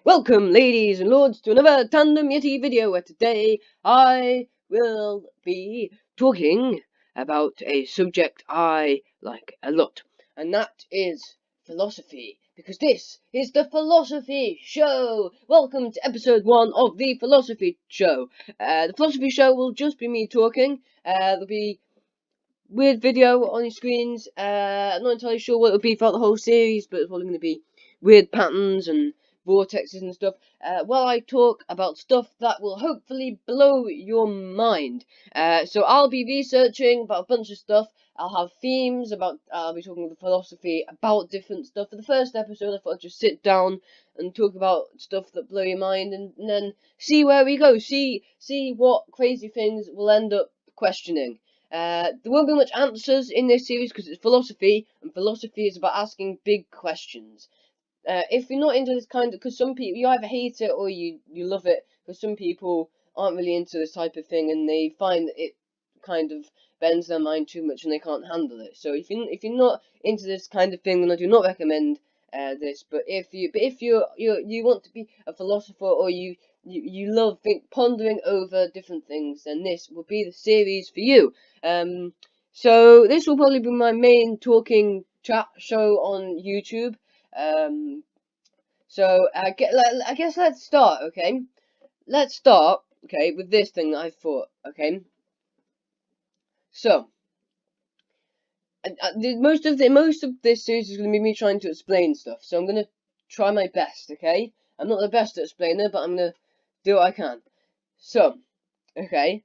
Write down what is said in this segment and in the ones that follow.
Welcome, ladies and lords, to another Tandem Yeti video, where today I will be talking about a subject I like a lot, and that is philosophy, because this is the Philosophy Show! Welcome to episode 1 of the Philosophy Show. The Philosophy Show will just be me talking. There'll be weird video on your screens. I'm not entirely sure what it'll be throughout the whole series, but it's probably going to be weird patterns and vortexes and stuff, while I talk about stuff that will hopefully blow your mind. So I'll be researching about a bunch of stuff. I'll have themes about, I'll be talking with philosophy about different stuff. For the first episode, I thought I'd just sit down and talk about stuff that blow your mind, and then see where we go, see what crazy things we'll end up questioning. There won't be much answers in this series because it's philosophy, and philosophy is about asking big questions. If you're not into this kind of, because some people, you either hate it or you love it, because some people aren't really into this type of thing and they find that it kind of bends their mind too much and they can't handle it. So if you're not into this kind of thing, then I do not recommend this. But if you want to be a philosopher, or you love pondering over different things, then this will be the series for you. So this will probably be my main talking chat show on YouTube. So I guess let's start, okay? Let's start, okay, with this thing that I thought, okay? So, most of this series is going to be me trying to explain stuff, so I'm going to try my best, okay? I'm not the best at explaining, but I'm going to do what I can. So, okay,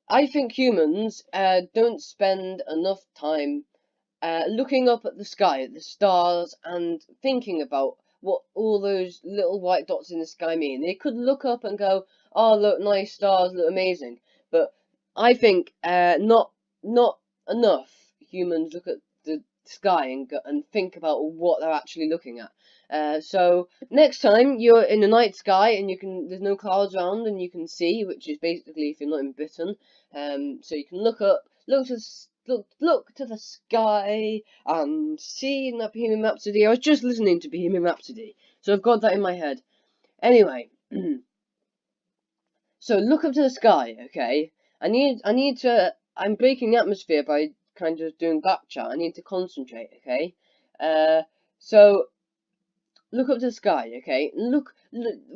I think humans don't spend enough time looking up at the sky, at the stars, and thinking about what all those little white dots in the sky mean. They could look up and go, "Oh, look, nice stars, look amazing," but I think not enough humans look at the sky and think about what they're actually looking at. So next time you're in the night sky and there's no clouds around and you can see, which is basically if you're not bitten, so you can look up, look to the sky and see that Bohemian Rhapsody. I was just listening to Bohemian Rhapsody, so I've got that in my head. Anyway, so look up to the sky, okay? I'm breaking the atmosphere by kind of doing back chat. I need to concentrate, okay? So look up to the sky, okay?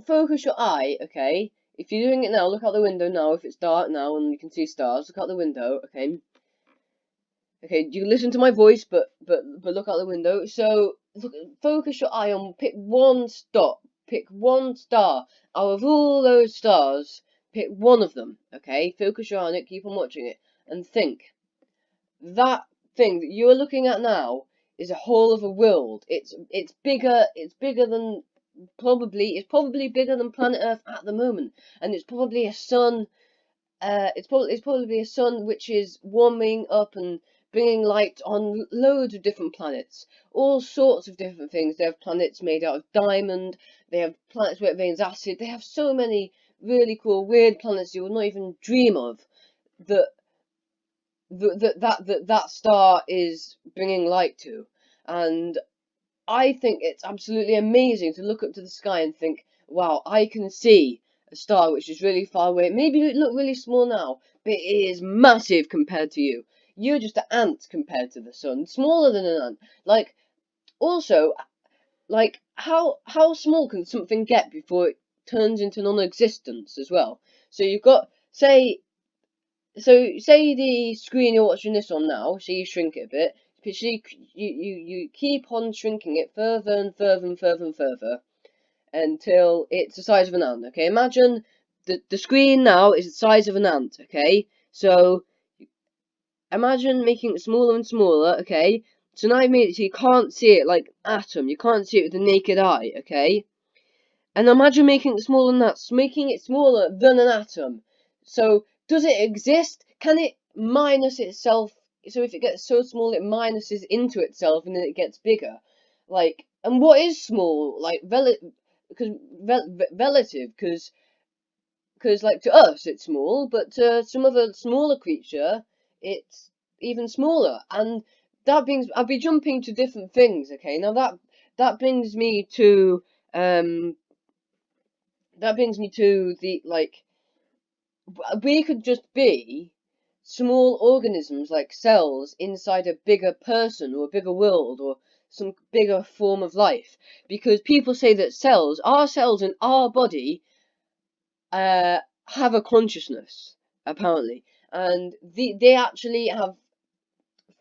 Focus your eye, okay? If you're doing it now, look out the window now. If it's dark now and you can see stars, look out the window, okay? Okay, you can listen to my voice, but look out the window. So focus your eye on pick one star out of all those stars. Pick one of them. Okay, focus your eye on it. Keep on watching it and think. That thing that you're looking at now is a whole of a world. It's bigger. It's bigger than It's probably bigger than planet Earth at the moment, and it's probably a sun. It's probably a sun which is warming up and bringing light on loads of different planets, all sorts of different things. They have planets made out of diamond. They have planets where it rains acid. They have so many really cool, weird planets you would not even dream of that star is bringing light to. And I think it's absolutely amazing to look up to the sky and think, wow, I can see a star which is really far away. Maybe it look really small now, but it is massive compared to you. You're just an ant compared to the sun, smaller than an ant. Also, how small can something get before it turns into non-existence as well? So you've got, say the screen you're watching this on now, so you shrink it a bit. You keep on shrinking it further and further and further and further until it's the size of an ant. Okay, imagine the screen now is the size of an ant. Okay, so imagine making it smaller and smaller. Okay, so now I've made it so you can't see it like atom. You can't see it with the naked eye. Okay, and imagine making it smaller than that, making it smaller than an atom. So does it exist? Can it minus itself? So if it gets so small, it minuses into itself, and then it gets bigger. And what is small? Relative, because to us it's small, but to some other smaller creature, it's even smaller. And I'll be jumping to different things. Okay, now that brings me to that brings me to the, like, we could just be small organisms like cells inside a bigger person or a bigger world or some bigger form of life, because people say that our cells in our body, have a consciousness, apparently, and they actually have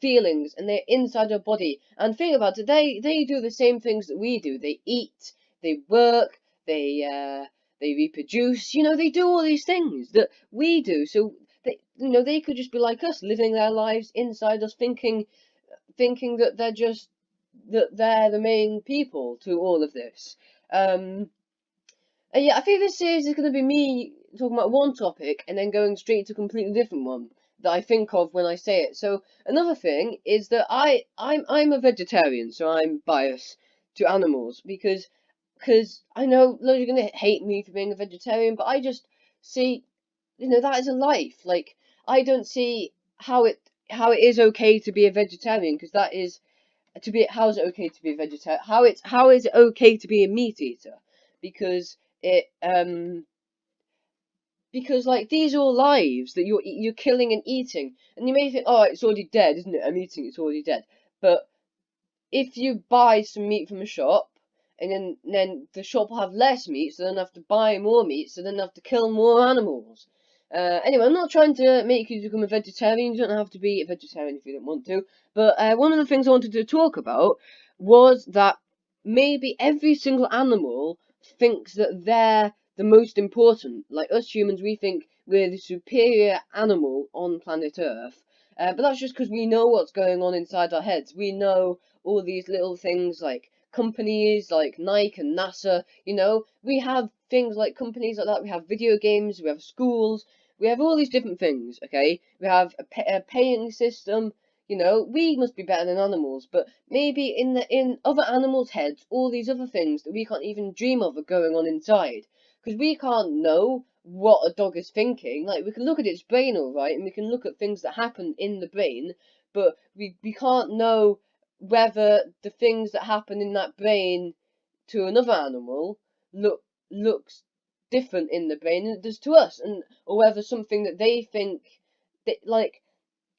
feelings, and they're inside our body. And think about it, they do the same things that we do. They eat, they work, they reproduce. They do all these things that we do. So they could just be like us, living their lives inside us, thinking that they're the main people to all of this. Um, yeah, I think this series is going to be me talking about one topic and then going straight to a completely different one that I think of when I say it. So another thing is that I'm a vegetarian, so I'm biased to animals because I know loads are going to hate me for being a vegetarian, but I just see, that is a life. Like, I don't see how it is okay to be a vegetarian, because that is how is it okay to be a vegetarian? How is it okay to be a meat eater? Because it because, like, these are all lives that you're killing and eating, and you may think, oh, it's already dead, isn't it? I'm eating, it's already dead. But if you buy some meat from a shop, and then the shop will have less meat, so then have to buy more meat, so then have to kill more animals. Anyway, I'm not trying to make you become a vegetarian. You don't have to be a vegetarian if you don't want to. But one of the things I wanted to talk about was that maybe every single animal thinks that they're the most important. Like us humans, we think we're the superior animal on planet Earth. But that's just because we know what's going on inside our heads. We know all these little things like companies like Nike and NASA. We have things like companies like that. We have video games, we have schools, we have all these different things. Okay, we have a paying system. We must be better than animals, but maybe in other animals' heads, all these other things that we can't even dream of are going on inside, because we can't know what a dog is thinking. Like, we can look at its brain, all right, and we can look at things that happen in the brain, but we can't know whether the things that happen in that brain to another animal looks different in the brain than it does to us, and or whether something that they think that, like,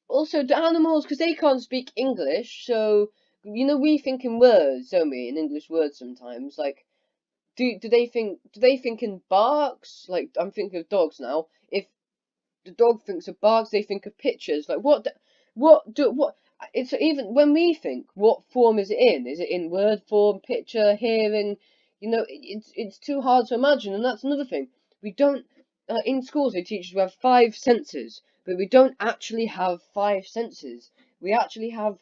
also the animals, because they can't speak English, so we think in words, don't we? In English words sometimes. Like, do they think in barks? Like, I'm thinking of dogs now. If the dog thinks of barks, they think of pictures. Like, what it's even when we think, what form is it in? Is it in word form, picture, hearing? It's too hard to imagine. And that's another thing. We don't in schools they teach us we have five senses, but we don't actually have five senses. We actually have,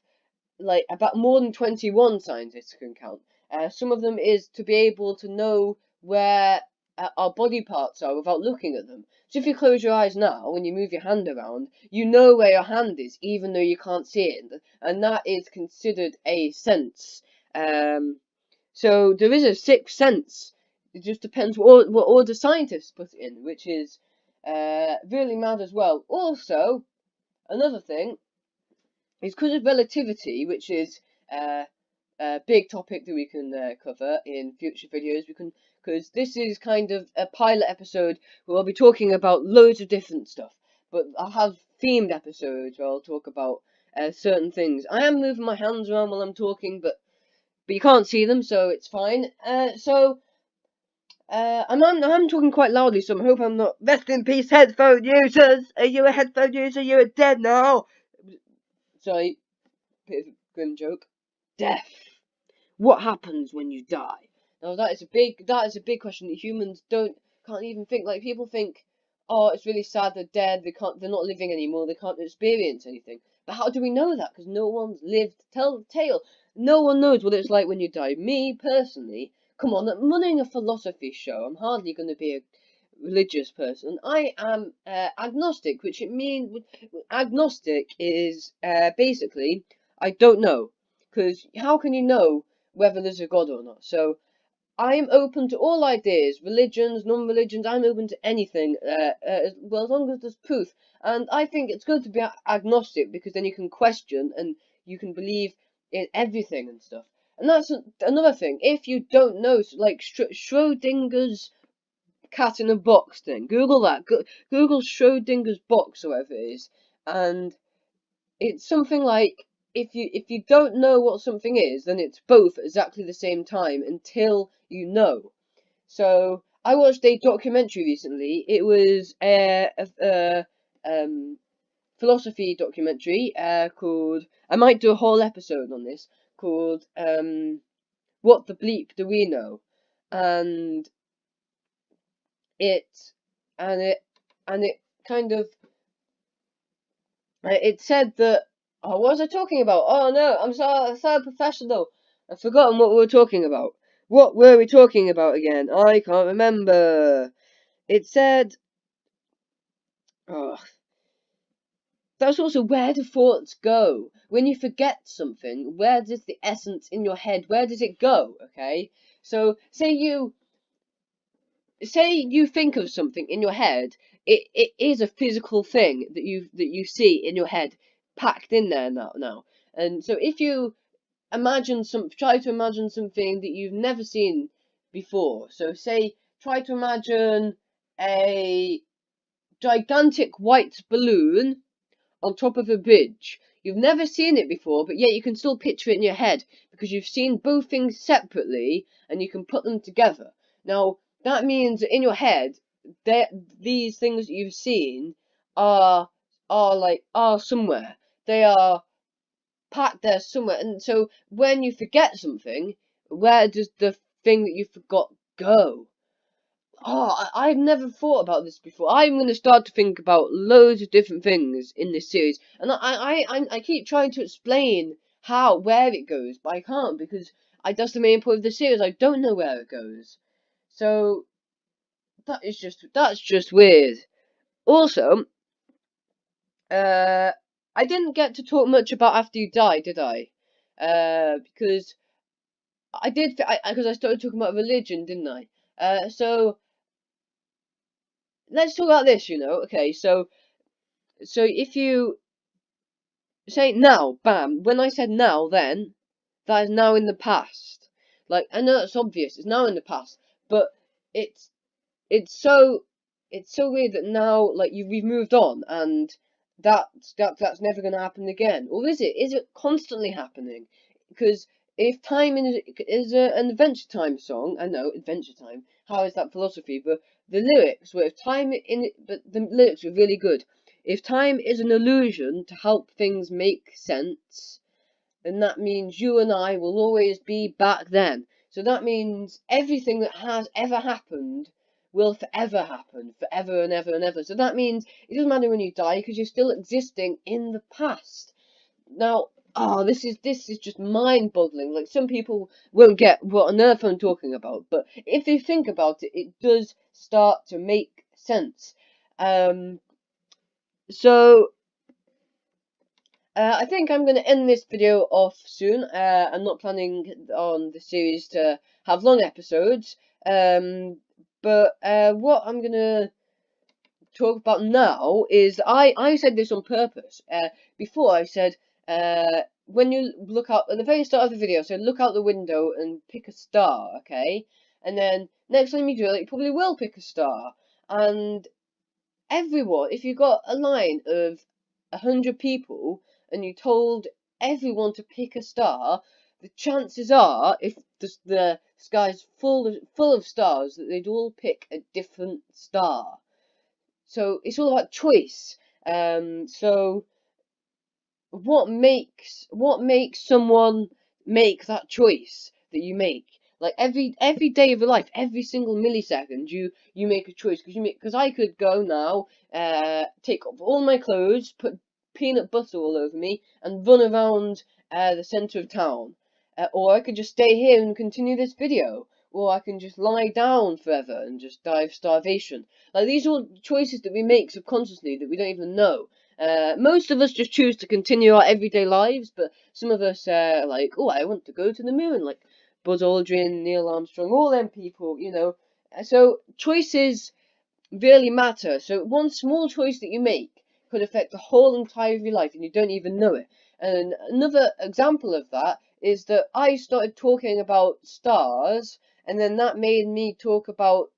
like, about more than 21 scientists can count. Some of them is to be able to know where our body parts are without looking at them. So if you close your eyes now, when you move your hand around, you know where your hand is, even though you can't see it, and that is considered a sense. So there is a sixth sense. It just depends what order scientists put it in, which is really mad as well. Also, another thing is because of relativity, which is a big topic that we can cover in future videos. Because this is kind of a pilot episode where I'll be talking about loads of different stuff, but I'll have themed episodes where I'll talk about certain things. I am moving my hands around while I'm talking, but you can't see them, so it's fine. I'm talking quite loudly, so I hope I'm not. Rest in peace, headphone users. Are you a headphone user? You're dead now. Sorry, bit of a grim joke. Death. What happens when you die? Now that is a big question that humans can't even think. Like, people think, oh, it's really sad they're dead. They're not living anymore. They can't experience anything. But how do we know that? Because no one's lived tell the tale. No one knows what it's like when you die. Me personally, come on, I'm running a philosophy show. I'm hardly going to be a religious person. I am agnostic, which it means agnostic is basically I don't know. Because how can you know whether there's a God or not? So I'm open to all ideas, religions, non-religions. I'm open to anything, well, as long as there's proof. And I think it's good to be agnostic, because then you can question and you can believe in everything and stuff. And that's another thing. If you don't know, like Schrodinger's cat in a box thing. Google that. Google Schrodinger's box, or whatever it is, and it's something like if you don't know what something is, then it's both at exactly the same time until you know. So I watched a documentary recently. It was a philosophy documentary called. I might do a whole episode on this called "What the Bleep Do We Know," and it and it and it kind of it said that. Oh, what was I talking about? Oh no, I'm so professional. I've forgotten what we were talking about. What were we talking about again? I can't remember. It said. Oh, that's also where do thoughts go? When you forget something, where does the essence in your head, where does it go? Okay? So say you think of something in your head, it is a physical thing that you see in your head, packed in there now. And so if you try to imagine something that you've never seen before. So say try to imagine a gigantic white balloon on top of a bridge. You've never seen it before, but yet you can still picture it in your head because you've seen both things separately and you can put them together. Now, that means that in your head, these things that you've seen are somewhere. They are packed there somewhere. And so when you forget something, where does the thing that you forgot go? Oh, I've never thought about this before. I'm going to start to think about loads of different things in this series, and I keep trying to explain where it goes, but I can't because that's the main point of the series. I don't know where it goes, so that's just weird. Also, I didn't get to talk much about after you die, did I? Because I did, because I started talking about religion, didn't I? So let's talk about this, Okay, so if you say now, bam, when I said now, then that is now in the past. Like, I know that's obvious, it's now in the past, but it's it's so weird that now, like, we've moved on, and that's never going to happen again. Or is it? Is it constantly happening? Because if time is an Adventure Time song, I know Adventure Time. How is that philosophy? But the lyrics were but the lyrics were really good. If time is an illusion to help things make sense, then that means you and I will always be back then. So that means everything that has ever happened will forever happen, forever and ever and ever. So that means it doesn't matter when you die because you're still existing in the past. Now, this is just mind-boggling. Like, some people won't get what on earth I'm talking about, but if you think about it, it does start to make sense. So I think I'm going to end this video off soon. I'm not planning on the series to have long episodes. But what I'm going to talk about now is I said this on purpose. Before I said when you look out at the very start of the video, so look out the window and pick a star, okay? And then next time you do it, you probably will pick a star. And everyone, if you got a line of 100 people and you told everyone to pick a star, the chances are, if the sky's full of stars, that they'd all pick a different star. So it's all about choice. So what makes someone make that choice that you make? Like every day of your life, every single millisecond, you make a choice because I could go now, take off all my clothes, put peanut butter all over me, and run around the centre of town, or I could just stay here and continue this video, or I can just lie down forever and just die of starvation. Like, these are all choices that we make subconsciously that we don't even know. Most of us just choose to continue our everyday lives, but some of us are like, oh, I want to go to the moon, like Buzz Aldrin, Neil Armstrong, all them people, So choices really matter. So one small choice that you make could affect the whole entire of your life, and you don't even know it. And another example of that is that I started talking about stars, and then that made me talk about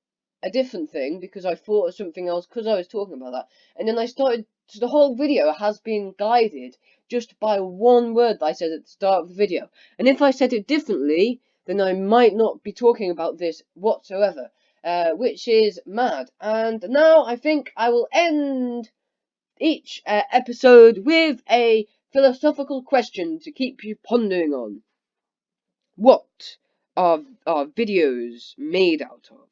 a different thing because I thought of something else because I was talking about that. And then I started, so the whole video has been guided just by one word that I said at the start of the video. And if I said it differently, then I might not be talking about this whatsoever, which is mad. And now I think I will end each episode with a philosophical question to keep you pondering on. What are videos made out of?